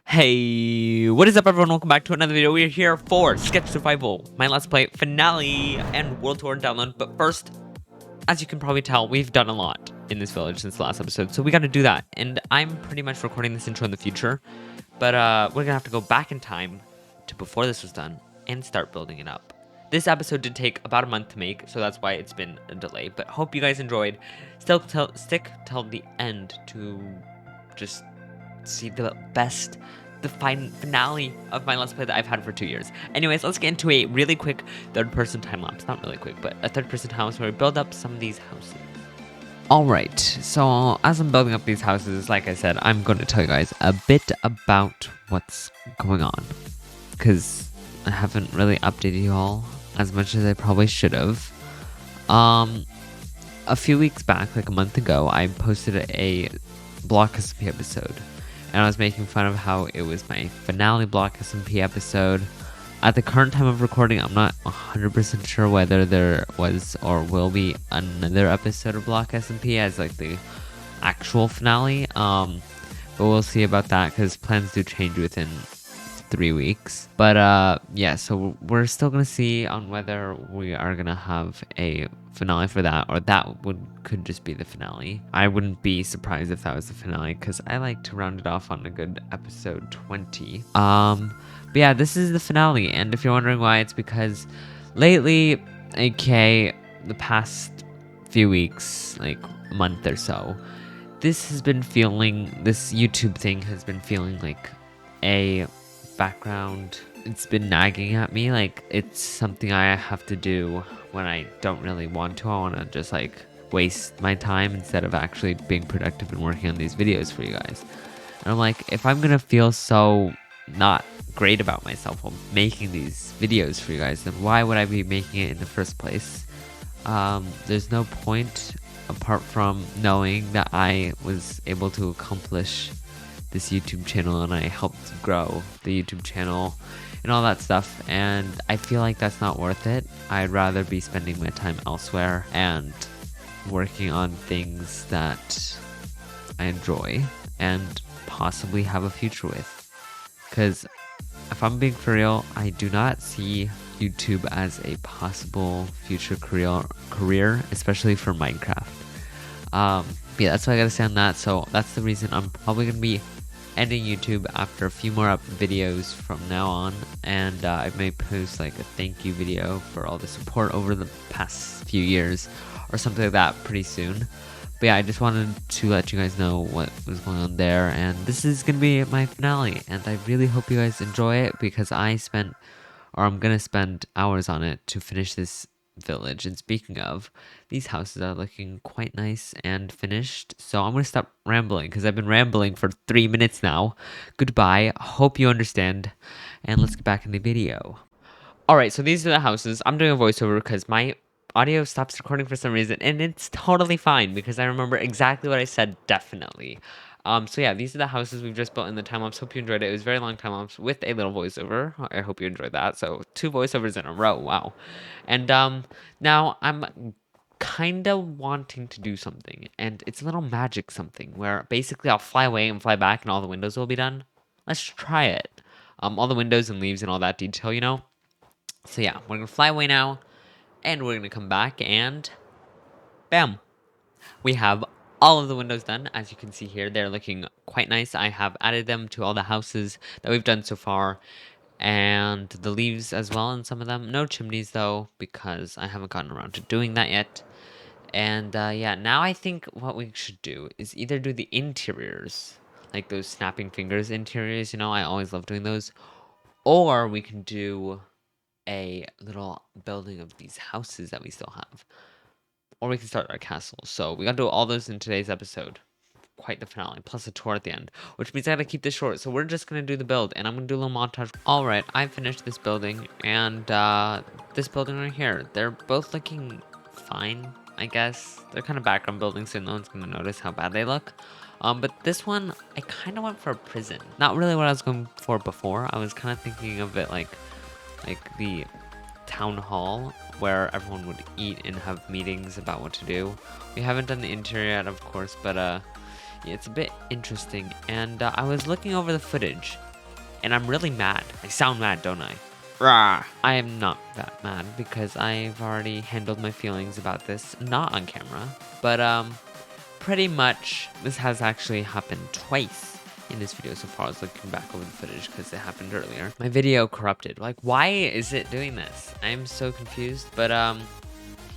Hey, what is up everyone? Welcome back to another video. We're here for Sketch Survival, my Let's Play finale and World Tour download. But first, as you can probably tell, we've done a lot in this village since the last episode, so we gotta do that. And I'm pretty much recording this intro in the future, but we're gonna have to go back in time to before this was done and start building it up. This episode did take about a month to make, so that's why it's been a delay, but hope you guys enjoyed. Stick till the end to just see the finale of my Let's Play that I've had for 2 years. Anyways, let's get into a really quick third-person time-lapse. Not really quick, but a third-person time-lapse where we build up some of these houses. Alright, so as I'm building up these houses, like I said, I'm going to tell you guys a bit about what's going on. Because I haven't really updated you all as much as I probably should have. A few weeks back, like a month ago, I posted a Block SMP episode. And I was making fun of how it was my finale Block SMP episode. At the current time of recording, I'm not 100% sure whether there was or will be another episode of Block SMP as like the actual finale. But we'll see about that because plans do change within 3 weeks. But yeah, so we're still gonna see on whether we are gonna have a finale for that, or that could just be the finale. I wouldn't be surprised if that was the finale because I like to round it off on a good episode 20. But yeah, this is the finale, and if you're wondering why, it's because lately, aka the past few weeks, like a month or so, this YouTube thing has been feeling like a background. It's been nagging at me, like it's something I have to do when I don't really want to. I want to just like waste my time instead of actually being productive and working on these videos for you guys. And I'm like, if I'm gonna feel so not great about myself while making these videos for you guys, then why would I be making it in the first place? There's no point apart from knowing that I was able to accomplish this YouTube channel and I helped grow the YouTube channel and all that stuff, and I feel like that's not worth it. I'd rather be spending my time elsewhere and working on things that I enjoy and possibly have a future with. Because if I'm being for real, I do not see YouTube as a possible future career, especially for Minecraft. Yeah, that's what I gotta say on that. So that's the reason I'm probably gonna be ending YouTube after a few more videos from now on, and I may post like a thank you video for all the support over the past few years or something like that pretty soon. But yeah, I just wanted to let you guys know what was going on there, and this is gonna be my finale, and I really hope you guys enjoy it because I'm gonna spend hours on it to finish this village. And speaking of, these houses are looking quite nice and finished, so I'm gonna stop rambling because I've been rambling for 3 minutes now. Goodbye, hope you understand, and let's get back in the video. Alright, so these are the houses. I'm doing a voiceover because my audio stops recording for some reason, and it's totally fine because I remember exactly what I said, definitely. So yeah, these are the houses we've just built in the time-lapse. Hope you enjoyed it. It was a very long time-lapse with a little voiceover. I hope you enjoyed that. So 2 voiceovers in a row, wow. And now I'm kind of wanting to do something, and it's a little magic something where basically I'll fly away and fly back and all the windows will be done. Let's try it. All the windows and leaves and all that detail, you know? So yeah, we're gonna fly away now, and we're gonna come back, and bam! We have all of the windows done. As you can see here, they're looking quite nice. I have added them to all the houses that we've done so far, and the leaves as well in some of them. No chimneys though, because I haven't gotten around to doing that yet. And yeah, now I think what we should do is either do the interiors, like those snapping fingers interiors, you know, I always love doing those, or we can do a little building of these houses that we still have. Or we can start our castle. So we gotta do all those in today's episode. Quite the finale, plus a tour at the end, which means I gotta keep this short. So we're just gonna do the build, and I'm gonna do a little montage. Alright, I finished this building, and this building right here. They're both looking fine, I guess. They're kind of background buildings, so no one's gonna notice how bad they look. But this one, I kind of went for a prison. Not really what I was going for before. I was kind of thinking of it like the town hall where everyone would eat and have meetings about what to do. We haven't done the interior yet, of course, but yeah, it's a bit interesting. And I was looking over the footage, And I'm really mad. I sound mad, don't I? Rah. I am not that mad because I've already handled my feelings about this, not on camera. But pretty much this has actually happened twice in this video so far. I was looking back over the footage because it happened earlier. My video corrupted. Like, why is it doing this? I'm so confused. But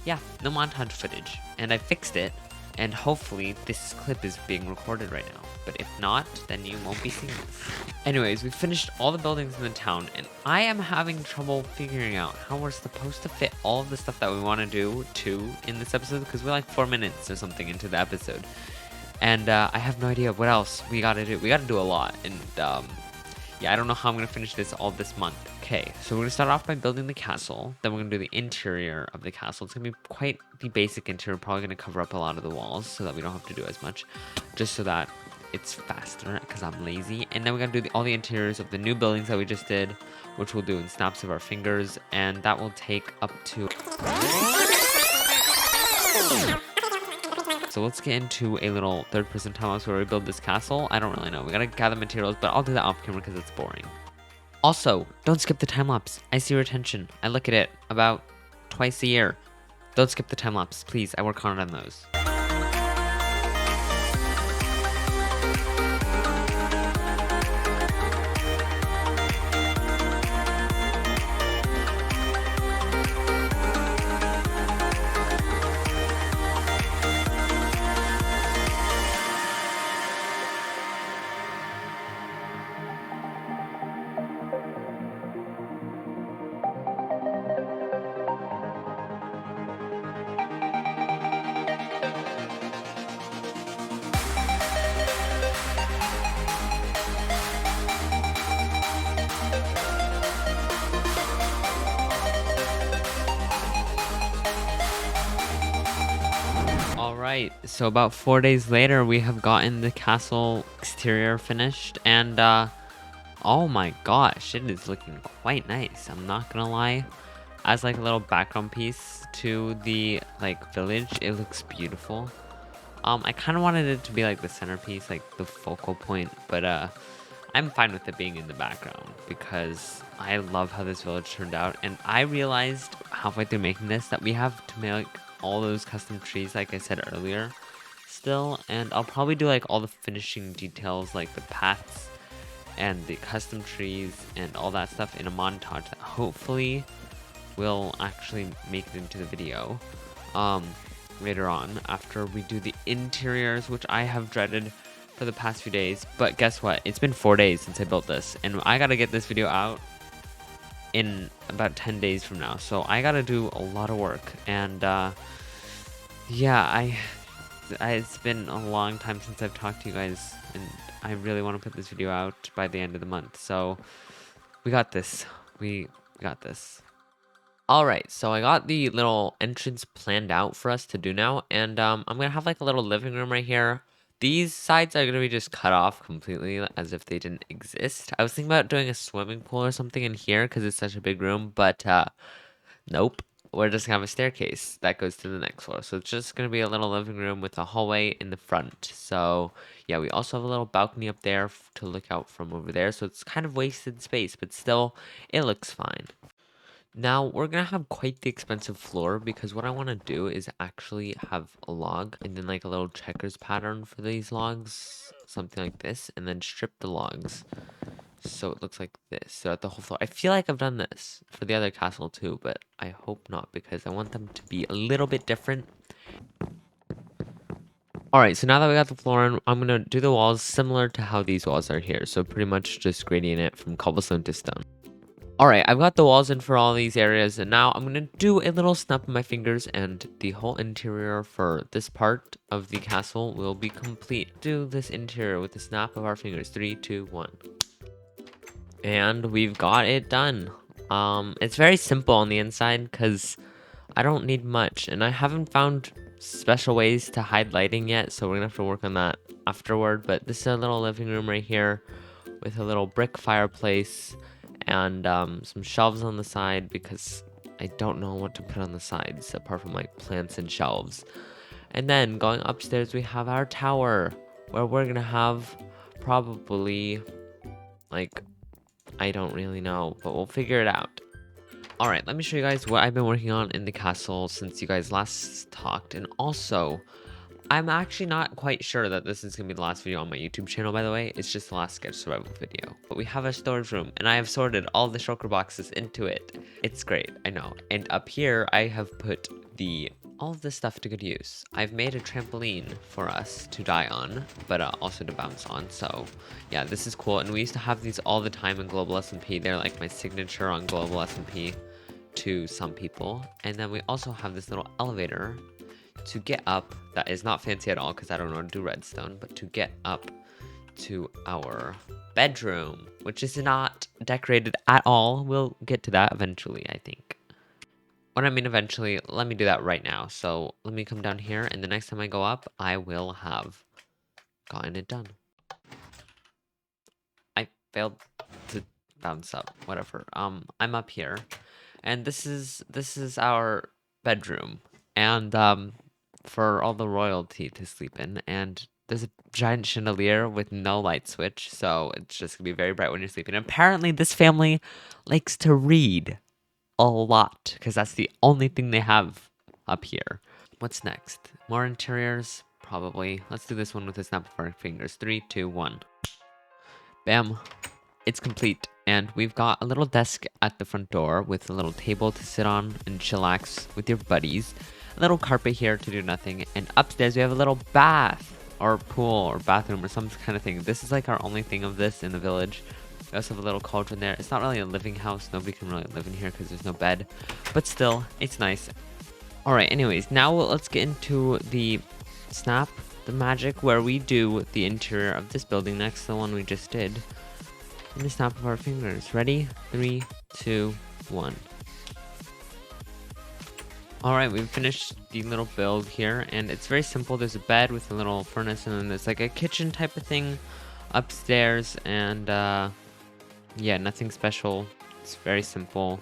yeah, no montage footage. And I fixed it. And hopefully this clip is being recorded right now. But if not, then you won't be seeing this. Anyways, we finished all the buildings in the town, and I am having trouble figuring out how we're supposed to fit all of the stuff that we want to do in this episode, because we're like 4 minutes or something into the episode. And I have no idea what else we gotta do. We gotta do a lot, and yeah, I don't know how I'm gonna finish this all this month. Okay, so we're gonna start off by building the castle. Then we're gonna do the interior of the castle. It's gonna be quite the basic interior. Probably gonna cover up a lot of the walls so that we don't have to do as much, just so that it's faster because I'm lazy. And then we're gonna do all the interiors of the new buildings that we just did, which we'll do in snaps of our fingers, and that will take up to. So let's get into a little third-person time-lapse where we build this castle. I don't really know. We gotta gather materials, but I'll do that off camera because it's boring. Also, don't skip the time-lapse. I see your attention. I look at it about twice a year. Don't skip the time-lapse, please. I work hard on those. Alright, so about 4 days later, we have gotten the castle exterior finished, and oh my gosh, it is looking quite nice. I'm not gonna lie. As like a little background piece to the like village, it looks beautiful. I kind of wanted it to be like the centerpiece, like the focal point, but I'm fine with it being in the background because I love how this village turned out. And I realized halfway through making this that we have to make all those custom trees, like I said earlier, still. And I'll probably do like all the finishing details, like the paths and the custom trees and all that stuff in a montage that hopefully will actually make it into the video later on after we do the interiors, which I have dreaded for the past few days. But guess what? It's been 4 days since I built this, and I gotta get this video out in about 10 days from now, so I gotta do a lot of work. And yeah, it's been a long time since I've talked to you guys, and I really want to put this video out by the end of the month, so we got this. We got this. Alright, so I got the little entrance planned out for us to do now, and I'm gonna have like a little living room right here. These sides are gonna be just cut off completely as if they didn't exist. I was thinking about doing a swimming pool or something in here because it's such a big room, but nope. We're just gonna have a staircase that goes to the next floor. So it's just gonna be a little living room with a hallway in the front. So yeah, we also have a little balcony up there to look out from over there. So it's kind of wasted space, but still, it looks fine. Now, we're gonna have quite the expensive floor because what I want to do is actually have a log and then like a little checkers pattern for these logs, something like this, and then strip the logs so it looks like this throughout the whole floor. I feel like I've done this for the other castle too, but I hope not because I want them to be a little bit different. Alright, so now that we got the floor in, I'm gonna do the walls similar to how these walls are here, so pretty much just gradient it from cobblestone to stone. Alright, I've got the walls in for all these areas, and now I'm going to do a little snap of my fingers, and the whole interior for this part of the castle will be complete. Do this interior with a snap of our fingers. 3, 2, 1. And we've got it done. It's very simple on the inside, because I don't need much, and I haven't found special ways to hide lighting yet, so we're going to have to work on that afterward. But this is a little living room right here, with a little brick fireplace, and some shelves on the side because I don't know what to put on the sides apart from like plants and shelves. And then going upstairs we have our tower where we're gonna have probably like I don't really know, but we'll figure it out. Alright, let me show you guys what I've been working on in the castle since you guys last talked. And also, I'm actually not quite sure that this is going to be the last video on my YouTube channel, by the way. It's just the last sketch survival video. But we have a storage room, and I have sorted all the shulker boxes into it. It's great, I know. And up here, I have put all of this stuff to good use. I've made a trampoline for us to die on, but also to bounce on. So yeah, this is cool. And we used to have these all the time in Global SMP. They're like my signature on Global SMP to some people. And then we also have this little elevator to get up. That is not fancy at all because I don't know how to do redstone, but to get up to our bedroom, which is not decorated at all. We'll get to that eventually, I think. When I mean eventually, let me do that right now. So let me come down here, and the next time I go up, I will have gotten it done. I failed to bounce up, whatever. I'm up here, and this is our bedroom, and for all the royalty to sleep in, and there's a giant chandelier with no light switch, so it's just gonna be very bright when you're sleeping. And apparently this family likes to read a lot because that's the only thing they have up here. What's next? More interiors? Probably. Let's do this one with a snap of our fingers. 3, 2, 1. Bam. It's complete. And we've got a little desk at the front door with a little table to sit on and chillax with your buddies. A little carpet here to do nothing. And upstairs we have a little bath or pool or bathroom or some kind of thing. This is like our only thing of this in the village. We also have a little cauldron there. It's not really a living house. Nobody can really live in here because there's no bed. But still, it's nice. Alright, anyways, now let's get into the snap, the magic, where we do the interior of this building next to the one we just did. In the snap of our fingers. Ready? 3, 2, 1. Alright, we've finished the little build here, and it's very simple. There's a bed with a little furnace, and then there's like a kitchen type of thing upstairs, and yeah, nothing special. It's very simple.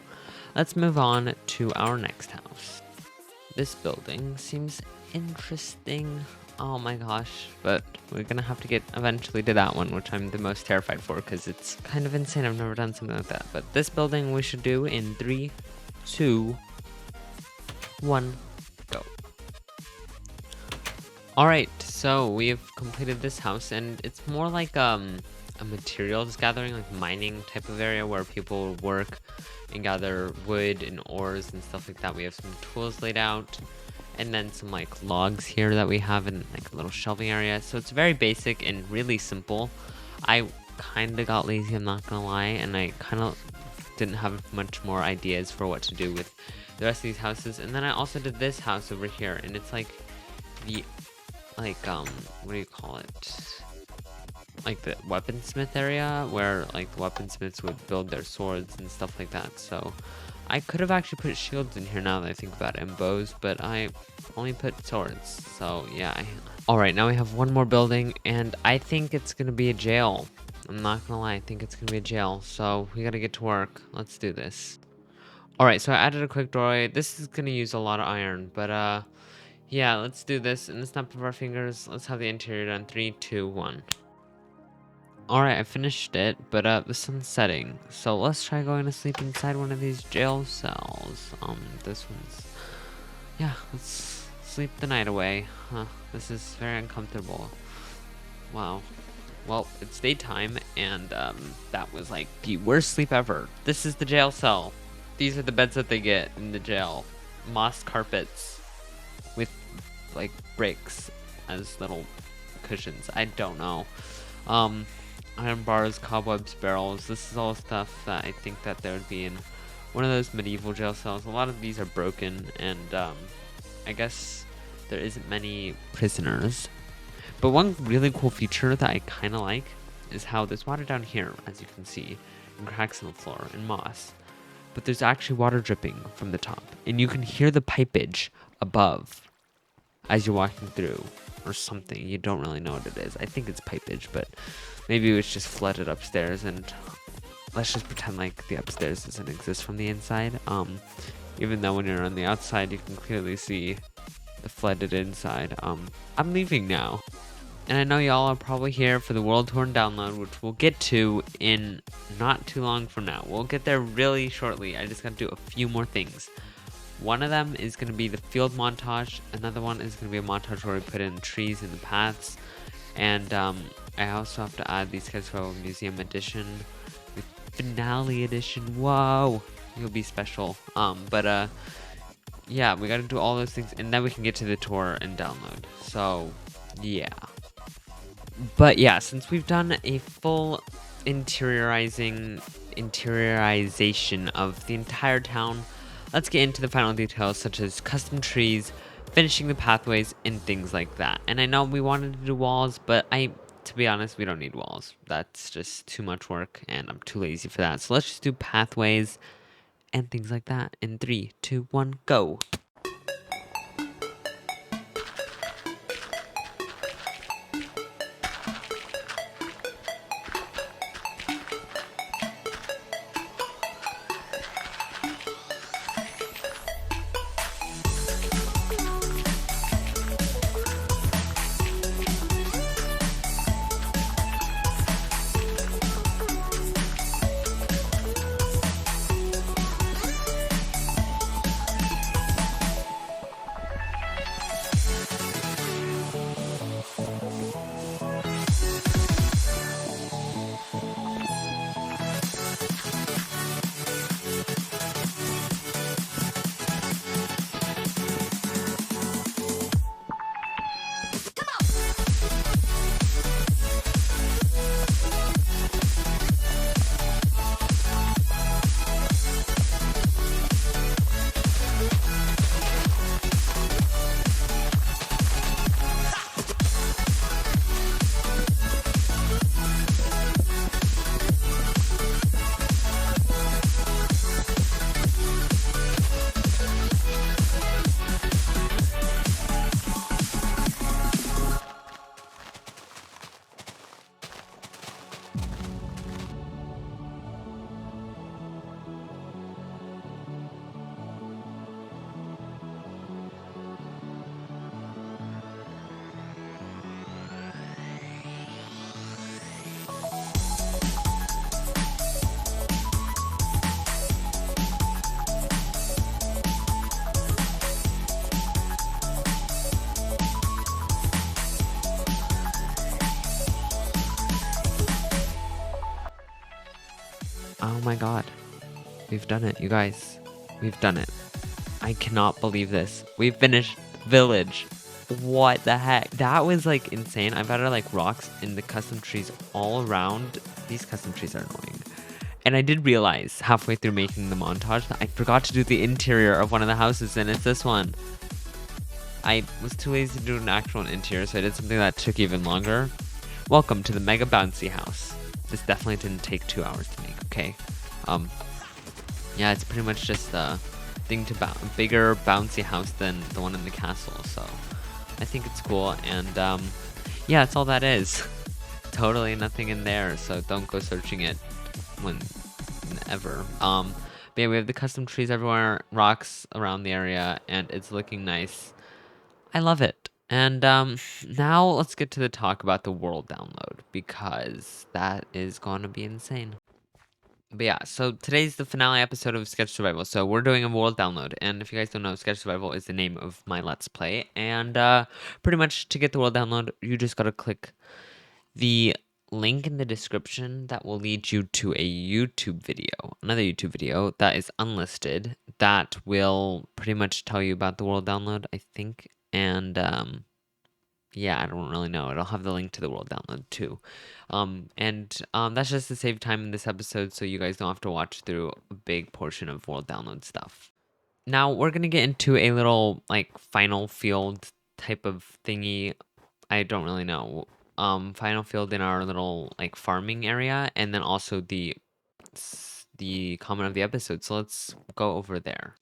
Let's move on to our next house. This building seems interesting. Oh my gosh, but we're gonna have to get eventually to that one, which I'm the most terrified for because it's kind of insane. I've never done something like that. But this building we should do in 3, 2, 1, go. Alright, so we've completed this house, and it's more like a materials gathering, like mining type of area where people work and gather wood and ores and stuff like that. We have some tools laid out, and then some like logs here that we have in like a little shelving area. So it's very basic and really simple. I kind of got lazy, I'm not gonna lie, and I kind of didn't have much more ideas for what to do with the rest of these houses. And then I also did this house over here, and it's like the what do you call it, like the weaponsmith area where like the weaponsmiths would build their swords and stuff like that. So I could have actually put shields in here now that I think about it, and bows, but I only put swords. So yeah. Alright, now we have one more building, and I think it's gonna be a jail. I'm not gonna lie, I think it's gonna be a jail. So we gotta get to work. Let's do this. Alright, so I added a quick doorway. This is gonna use a lot of iron, but yeah, let's do this in the snap of our fingers. Let's have the interior done. 3, 2, 1. Alright, I finished it, but the sun's setting. So let's try going to sleep inside one of these jail cells. This one's... yeah, let's sleep the night away. Huh, this is very uncomfortable. Wow. Well, it's daytime, and that was like the worst sleep ever. This is the jail cell. These are the beds that they get in the jail. Moss carpets with like bricks as little cushions. I don't know. Iron bars, cobwebs, barrels. This is all stuff that I think that there would be in one of those medieval jail cells. A lot of these are broken, and I guess there isn't many prisoners. But one really cool feature that I kind of like is how there's water down here, as you can see, and cracks in the floor and moss. But there's actually water dripping from the top, and you can hear the pipage above as you're walking through, or something. You don't really know what it is. I think it's pipage, but maybe it's just flooded upstairs, and let's just pretend like the upstairs doesn't exist from the inside. Even though when you're on the outside, you can clearly see the flooded inside. I'm leaving now. And I know y'all are probably here for the World Tour and download, which we'll get to in not too long from now. We'll get there really shortly. I just got to do a few more things. One of them is going to be the field montage. Another one is going to be a montage where we put in trees in the paths. And I also have to add the Sketch Survival Museum edition, the finale edition. Whoa, it'll be special. Yeah, we got to do all those things, and then we can get to the tour and download. So, yeah. But yeah, since we've done a full interiorization of the entire town, let's get into the final details such as custom trees, finishing the pathways, and things like that. And I know we wanted to do walls, but to be honest, we don't need walls. That's just too much work, and I'm too lazy for that. So let's just do pathways and things like that in 3, 2, 1, go. Oh my god. We've done it, you guys. We've done it. I cannot believe this. We've finished Village. What the heck? That was like insane. I've added like rocks in the custom trees all around. These custom trees are annoying. And I did realize halfway through making the montage that I forgot to do the interior of one of the houses, and it's this one. I was too lazy to do an actual interior, so I did something that took even longer. Welcome to the Mega Bouncy House. This definitely didn't take 2 hours to make, okay? Yeah, it's pretty much just a thing to bigger bouncy house than the one in the castle, so I think it's cool. And yeah, that's all that is. Totally nothing in there, so don't go searching it whenever. But yeah, we have the custom trees everywhere, rocks around the area, and it's looking nice. I love it. And now let's get to the talk about the world download, because that is going to be insane. But yeah, so today's the finale episode of Sketch Survival. So we're doing a world download, and if you guys don't know, Sketch Survival is the name of my Let's Play. And pretty much to get the world download, you just gotta click the link in the description that will lead you to a YouTube video, another YouTube video that is unlisted, that will pretty much tell you about the world download, I think. And yeah, I don't really know. It'll have the link to the world download too. That's just to save time in this episode, so you guys don't have to watch through a big portion of world download stuff. Now we're gonna get into a little like final field type of thingy. I don't really know. Final field in our little like farming area, and then also the comment of the episode. So let's go over there.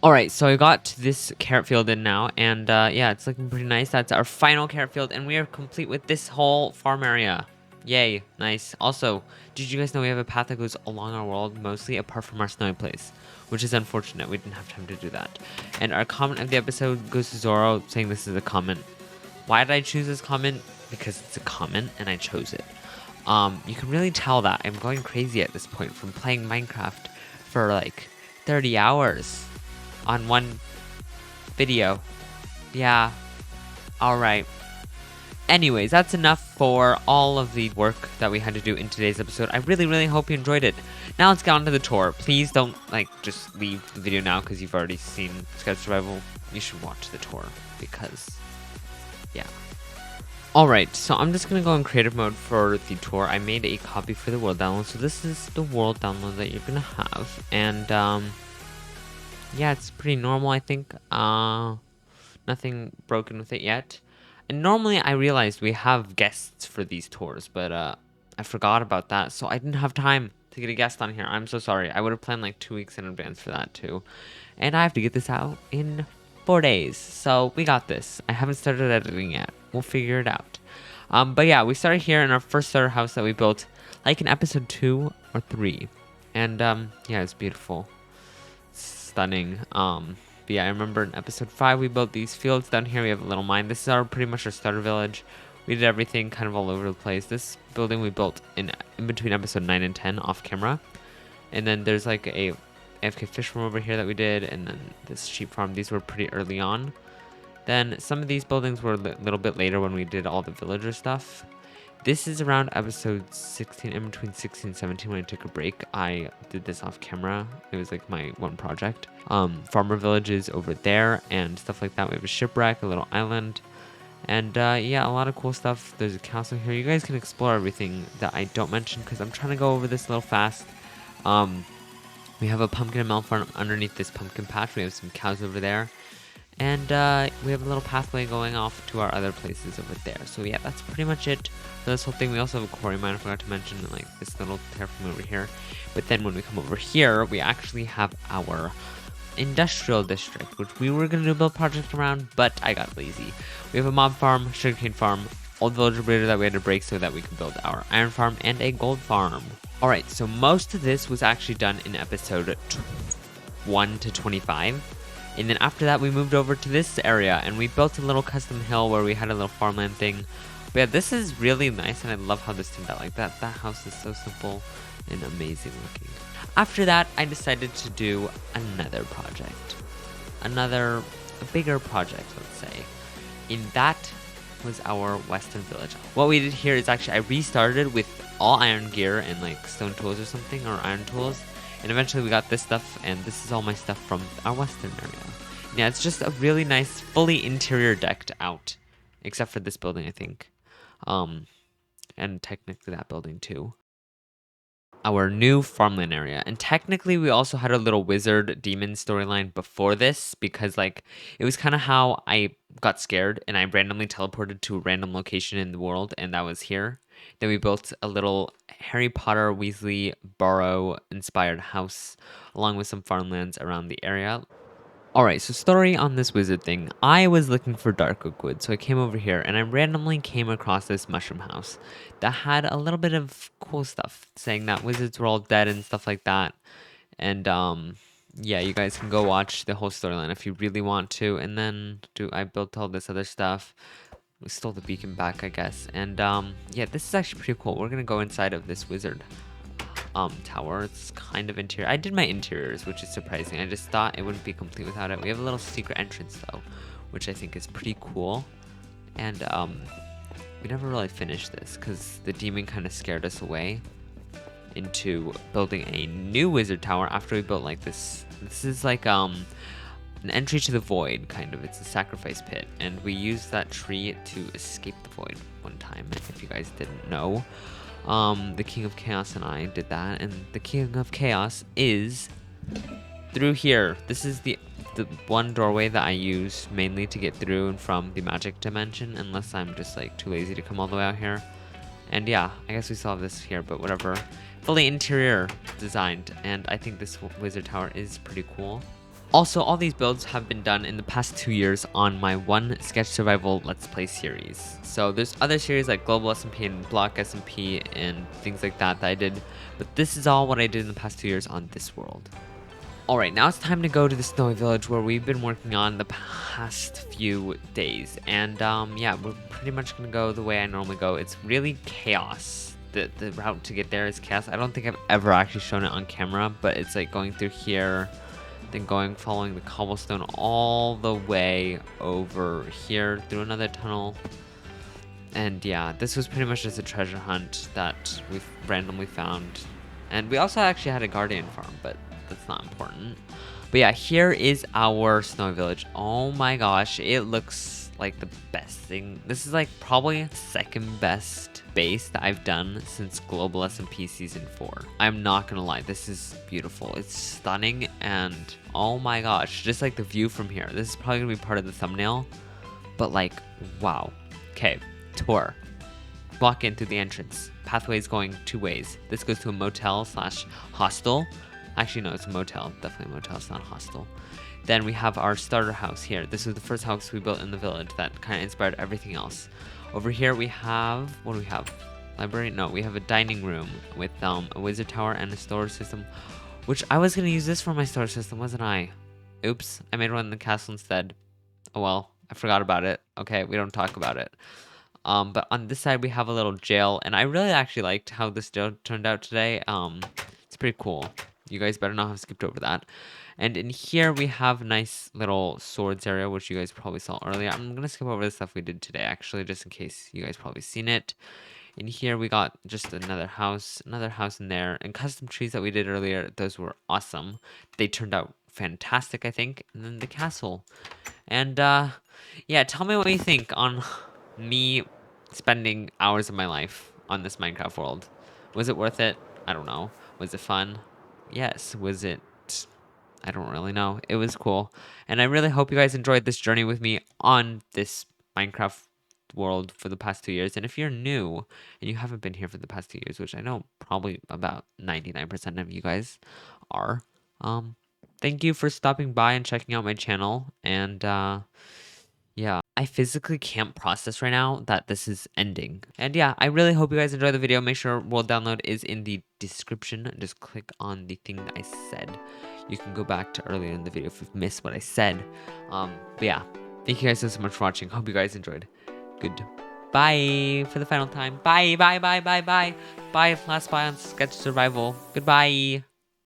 Alright, so I got this carrot field in now, and yeah, it's looking pretty nice. That's our final carrot field, and we are complete with this whole farm area. Yay, nice. Also, did you guys know we have a path that goes along our world, mostly apart from our snowy place? Which is unfortunate, we didn't have time to do that. And our comment of the episode goes to Zoro, saying this is a comment. Why did I choose this comment? Because it's a comment, and I chose it. You can really tell that I'm going crazy at this point from playing Minecraft for like 30 hours on one video. Yeah, alright. Anyways, that's enough for all of the work that we had to do in today's episode. I really hope you enjoyed it. Now let's get on to the tour. Please don't just leave the video now because you've already seen Scout Survival. You should watch the tour because, yeah. Alright, so I'm just gonna go in creative mode for the tour. I made a copy for the world download, so this is the world download that you're gonna have. And yeah, it's pretty normal, I think. Nothing broken with it yet. And normally I realized we have guests for these tours, but I forgot about that, so I didn't have time to get a guest on here. I'm so sorry. I would have planned like 2 weeks in advance for that too. And I have to get this out in 4 days, so we got this. I haven't started editing yet. We'll figure it out. But yeah, we started here in our first starter house that we built like in episode 2 or 3. And yeah, it's beautiful. Stunning. But yeah, I remember in episode 5 we built these fields. Down here we have a little mine. This is pretty much our starter village. We did everything kind of all over the place. This building we built in between episode 9 and 10 off camera. And then there's like a AFK fish farm over here that we did, and then this sheep farm. These were pretty early on. Then some of these buildings were a little bit later when we did all the villager stuff. This is around episode 16, in between 16 and 17 when I took a break. I did this off camera. It was like my one project. Farmer villages over there and stuff like that. We have a shipwreck, a little island. And yeah, a lot of cool stuff. There's a castle here. You guys can explore everything that I don't mention because I'm trying to go over this a little fast. We have a pumpkin and melon farm underneath this pumpkin patch. We have some cows over there. And we have a little pathway going off to our other places over there. So yeah, that's pretty much it for this whole thing. We also have a quarry mine. I forgot to mention like this little terraform over here. But then when we come over here, we actually have our industrial district, which we were going to do a build project around, but I got lazy. We have a mob farm, sugarcane farm, old villager breeder that we had to break so that we could build our iron farm, and a gold farm. Alright, so most of this was actually done in episode 1 to 25. And then after that, we moved over to this area, and we built a little custom hill where we had a little farmland thing. But yeah, this is really nice, and I love how this turned out like that. That house is so simple and amazing looking. After that, I decided to do another project. A bigger project, let's say. And that was our western village. What we did here is actually I restarted with all iron gear and like stone tools or something, or iron tools. And eventually we got this stuff, and this is all my stuff from our western area. Yeah, it's just a really nice, fully interior decked out. Except for this building, I think. And technically that building too. Our new farmland area. And technically we also had a little wizard demon storyline before this, because like it was kind of how I got scared and I randomly teleported to a random location in the world, and that was here. Then we built a little Harry Potter Weasley Burrow inspired house along with some farmlands around the area. Alright, so story on this wizard thing. I was looking for dark oak wood, so I came over here and I randomly came across this mushroom house that had a little bit of cool stuff saying that wizards were all dead and stuff like that. And yeah, you guys can go watch the whole storyline if you really want to. And then I built all this other stuff. We stole the beacon back, I guess. And yeah, this is actually pretty cool. We're gonna go inside of this wizard tower. It's kind of interior. I did my interiors, which is surprising. I just thought it wouldn't be complete without it. We have a little secret entrance though, which I think is pretty cool. And we never really finished this because the demon kind of scared us away into building a new wizard tower after we built like this. This is like an entry to the void, kind of. It's a sacrifice pit, and we used that tree to escape the void one time, if you guys didn't know. The King of Chaos and I did that, and the King of Chaos is through here. This is the one doorway that I use mainly to get through and from the magic dimension, unless I'm just like too lazy to come all the way out here. And yeah, I guess we still have this here, but whatever. Fully interior designed, and I think this wizard tower is pretty cool. Also, all these builds have been done in the past 2 years on my one sketch survival let's play series. So there's other series like Global SMP and Block SMP and things like that I did, but this is all what I did in the past 2 years on this world. Alright, now it's time to go to the snowy village where we've been working on the past few days. And yeah, we're pretty much gonna go the way I normally go. It's really chaos. The route to get there is chaos. I don't think I've ever actually shown it on camera, but it's like going through here, then following the cobblestone all the way over here through another tunnel. And yeah, this was pretty much just a treasure hunt that we've randomly found. And we also actually had a guardian farm, but that's not important. But yeah, here is our snowy village. Oh my gosh, it looks like the best thing. This is like probably second best base that I've done since Global SMP Season 4. I'm not gonna lie, this is beautiful. It's stunning, and oh my gosh, just like the view from here. This is probably gonna be part of the thumbnail, but like, wow. Okay, tour. Walk in through the entrance. Pathway is going 2 ways. This goes to a motel slash hostel. Actually, no, it's a motel. Definitely a motel. It's not a hostel. Then we have our starter house here. This is the first house we built in the village that kind of inspired everything else. Over here we have, what do we have? Library? No, we have a dining room with a wizard tower and a storage system, which I was going to use this for my storage system, wasn't I? Oops, I made one in the castle instead. Oh well, I forgot about it. Okay, we don't talk about it. But on this side we have a little jail, and I really actually liked how this jail turned out today. It's pretty cool. You guys better not have skipped over that. And in here we have a nice little swords area, which you guys probably saw earlier. I'm gonna skip over the stuff we did today, actually, just in case you guys probably seen it. In here we got just another house in there, and custom trees that we did earlier. Those were awesome. They turned out fantastic, I think. And then the castle. And yeah, tell me what you think on me spending hours of my life on this Minecraft world. Was it worth it? I don't know. Was it fun? Yes. Was it? I don't really know. It was cool. And I really hope you guys enjoyed this journey with me on this Minecraft world for the past 2 years. And if you're new and you haven't been here for the past 2 years, which I know probably about 99% of you guys are, thank you for stopping by and checking out my channel. And yeah, I physically can't process right now that this is ending. And yeah, I really hope you guys enjoyed the video. Make sure world download is in the description. Just click on the thing that I said. You can go back to earlier in the video if you've missed what I said. But yeah, thank you guys so much for watching. Hope you guys enjoyed. Goodbye for the final time. Bye, bye, bye, bye, bye. Bye, last bye on Sketch Survival. Goodbye.